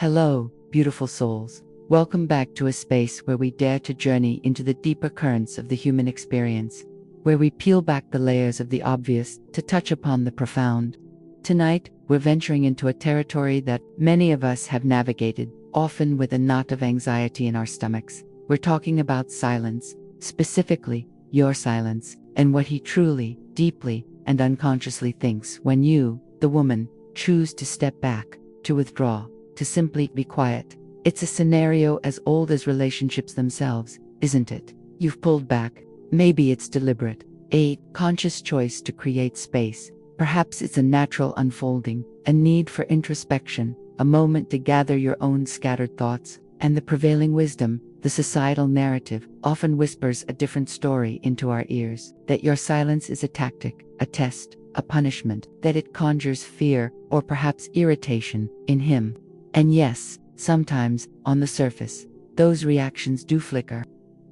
Hello, beautiful souls. Welcome back to a space where we dare to journey into the deeper currents of the human experience, where we peel back the layers of the obvious to touch upon the profound. Tonight, we're venturing into a territory that many of us have navigated, often with a knot of anxiety in our stomachs. We're talking about silence, specifically your silence, and what he truly, deeply, and unconsciously thinks when you, the woman, choose to step back, to withdraw, to simply be quiet. It's a scenario as old as relationships themselves, isn't it? You've pulled back. Maybe it's deliberate, a conscious choice to create space. Perhaps it's a natural unfolding, a need for introspection, a moment to gather your own scattered thoughts, and the prevailing wisdom, the societal narrative, often whispers a different story into our ears, that your silence is a tactic, a test, a punishment, that it conjures fear, or perhaps irritation, in him. And yes, sometimes, on the surface, those reactions do flicker.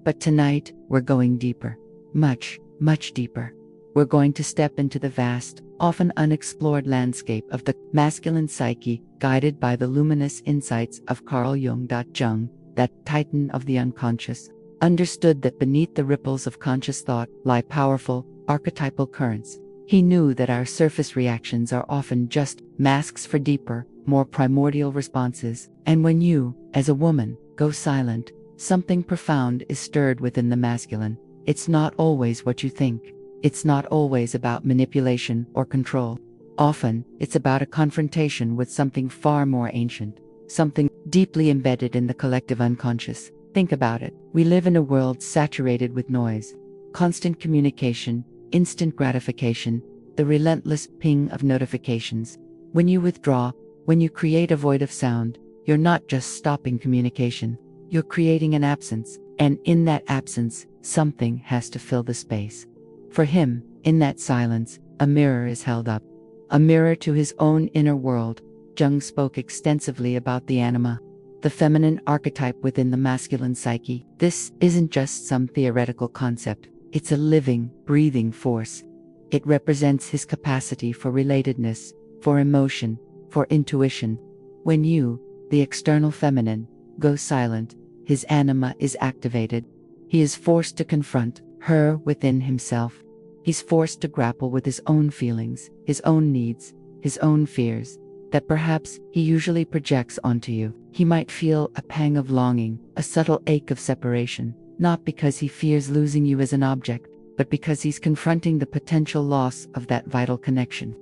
But tonight, we're going deeper. Much, much deeper. We're going to step into the vast, often unexplored landscape of the masculine psyche, guided by the luminous insights of Carl Jung. Jung, that titan of the unconscious, understood that beneath the ripples of conscious thought lie powerful, archetypal currents. He knew that our surface reactions are often just masks for deeper, more primordial responses, and when you, as a woman, go silent, something profound is stirred within the masculine. It's not always what you think. It's not always about manipulation or control. Often, it's about a confrontation with something far more ancient, something deeply embedded in the collective unconscious. Think about it. We live in a world saturated with noise, constant communication, instant gratification, the relentless ping of notifications. When you withdraw, when you create a void of sound, you're not just stopping communication, you're creating an absence, and in that absence, something has to fill the space. For him, in that silence, a mirror is held up. A mirror to his own inner world. Jung spoke extensively about the anima, the feminine archetype within the masculine psyche. This isn't just some theoretical concept, it's a living, breathing force. It represents his capacity for relatedness, for emotion, for intuition. When you, the external feminine, go silent, his anima is activated. He is forced to confront her within himself. He's forced to grapple with his own feelings, his own needs, his own fears, that perhaps he usually projects onto you. He might feel a pang of longing, a subtle ache of separation, not because he fears losing you as an object, but because he's confronting the potential loss of that vital connection.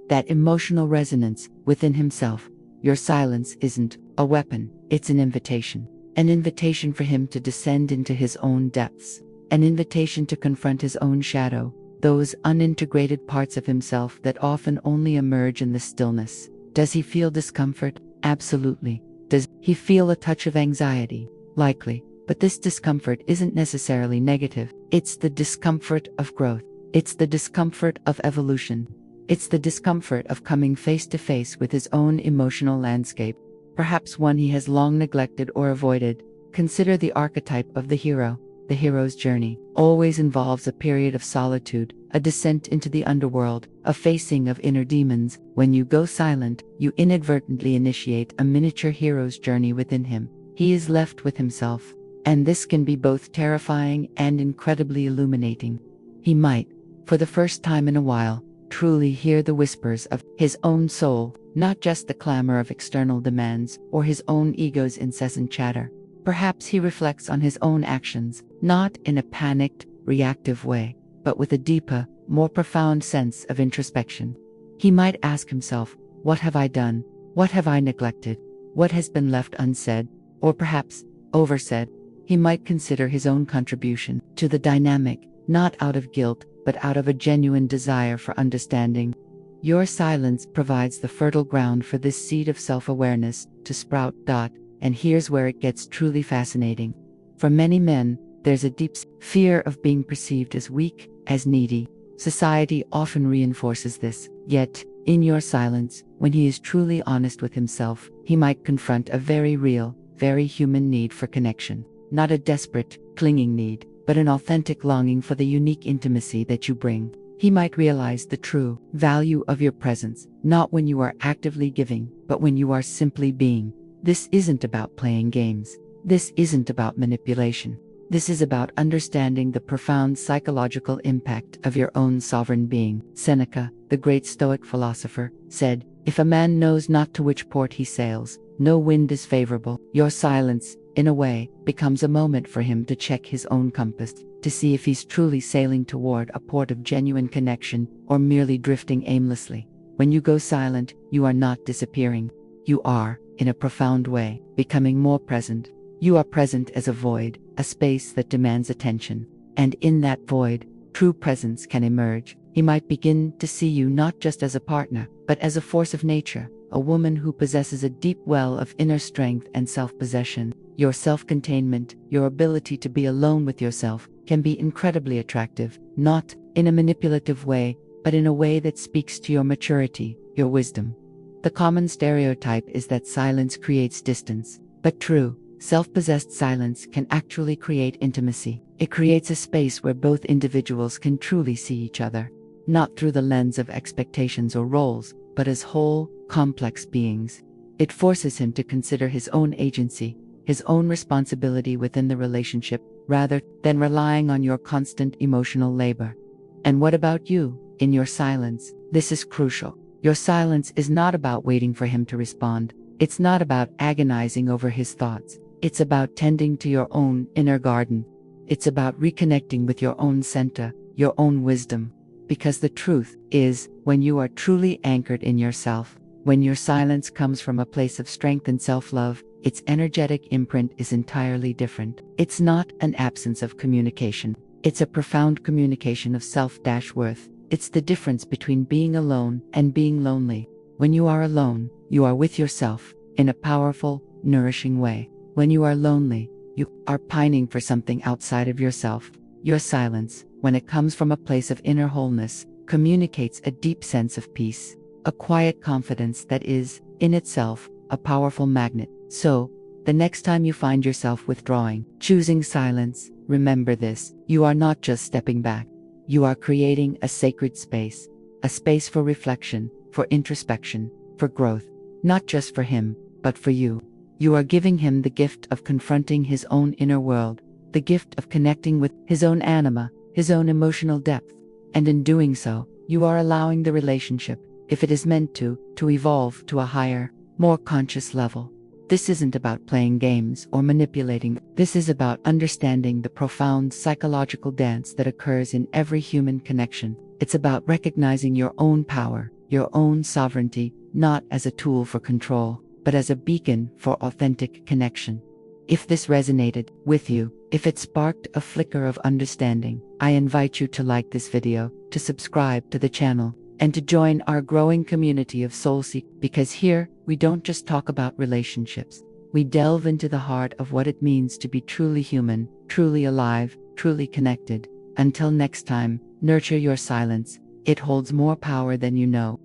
That emotional resonance within himself. Your silence isn't a weapon, it's an invitation. An invitation for him to descend into his own depths. An invitation to confront his own shadow, those unintegrated parts of himself that often only emerge in the stillness. Does he feel discomfort? Absolutely. Does he feel a touch of anxiety? Likely. But this discomfort isn't necessarily negative. It's the discomfort of growth. It's the discomfort of evolution. It's the discomfort of coming face to face with his own emotional landscape, perhaps one he has long neglected or avoided. Consider the archetype of the hero. The hero's journey always involves a period of solitude, a descent into the underworld, a facing of inner demons. When you go silent, you inadvertently initiate a miniature hero's journey within him. He is left with himself, and this can be both terrifying and incredibly illuminating. He might, for the first time in a while, truly hear the whispers of his own soul, not just the clamor of external demands or his own ego's incessant chatter. Perhaps he reflects on his own actions, not in a panicked, reactive way, but with a deeper, more profound sense of introspection. He might ask himself, what have I done? What have I neglected? What has been left unsaid? Or perhaps, oversaid? He might consider his own contribution to the dynamic, not out of guilt, but out of a genuine desire for understanding. Your silence provides the fertile ground for this seed of self-awareness to sprout. And here's where it gets truly fascinating. For many men, there's a deep fear of being perceived as weak, as needy. Society often reinforces this. Yet, in your silence, when he is truly honest with himself, he might confront a very real, very human need for connection. Not a desperate, clinging need, but an authentic longing for the unique intimacy that you bring. He might realize the true value of your presence, not when you are actively giving, but when you are simply being. This isn't about playing games. This isn't about manipulation. This is about understanding the profound psychological impact of your own sovereign being. Seneca, the great Stoic philosopher, said, "If a man knows not to which port he sails, no wind is favorable." Your silence, in a way, becomes a moment for him to check his own compass, to see if he's truly sailing toward a port of genuine connection or merely drifting aimlessly. When you go silent, you are not disappearing. You are, in a profound way, becoming more present. You are present as a void, a space that demands attention. And in that void, true presence can emerge. He might begin to see you not just as a partner, but as a force of nature, a woman who possesses a deep well of inner strength and self-possession. Your self-containment, your ability to be alone with yourself, can be incredibly attractive, not in a manipulative way, but in a way that speaks to your maturity, your wisdom. The common stereotype is that silence creates distance, but true, self-possessed silence can actually create intimacy. It creates a space where both individuals can truly see each other, not through the lens of expectations or roles, but as whole, complex beings. It forces him to consider his own agency, his own responsibility within the relationship, rather than relying on your constant emotional labor. And what about you, in your silence? This is crucial. Your silence is not about waiting for him to respond. It's not about agonizing over his thoughts. It's about tending to your own inner garden. It's about reconnecting with your own center, your own wisdom. Because the truth is, when you are truly anchored in yourself, when your silence comes from a place of strength and self-love, its energetic imprint is entirely different. It's not an absence of communication. It's a profound communication of self-worth. It's the difference between being alone and being lonely. When you are alone, you are with yourself, in a powerful, nourishing way. When you are lonely, you are pining for something outside of yourself. Your silence, when it comes from a place of inner wholeness, communicates a deep sense of peace, a quiet confidence that is, in itself, a powerful magnet. So, the next time you find yourself withdrawing, choosing silence, remember this: you are not just stepping back. You are creating a sacred space, a space for reflection, for introspection, for growth, not just for him, but for you. You are giving him the gift of confronting his own inner world, the gift of connecting with his own anima, his own emotional depth. And in doing so, you are allowing the relationship, if it is meant to evolve to a higher, more conscious level. This isn't about playing games or manipulating. This is about understanding the profound psychological dance that occurs in every human connection. It's about recognizing your own power, your own sovereignty, not as a tool for control, but as a beacon for authentic connection. If this resonated with you, if it sparked a flicker of understanding, I invite you to like this video, to subscribe to the channel, and to join our growing community of soul seekers, because here, we don't just talk about relationships. We delve into the heart of what it means to be truly human, truly alive, truly connected. Until next time, nurture your silence. It holds more power than you know.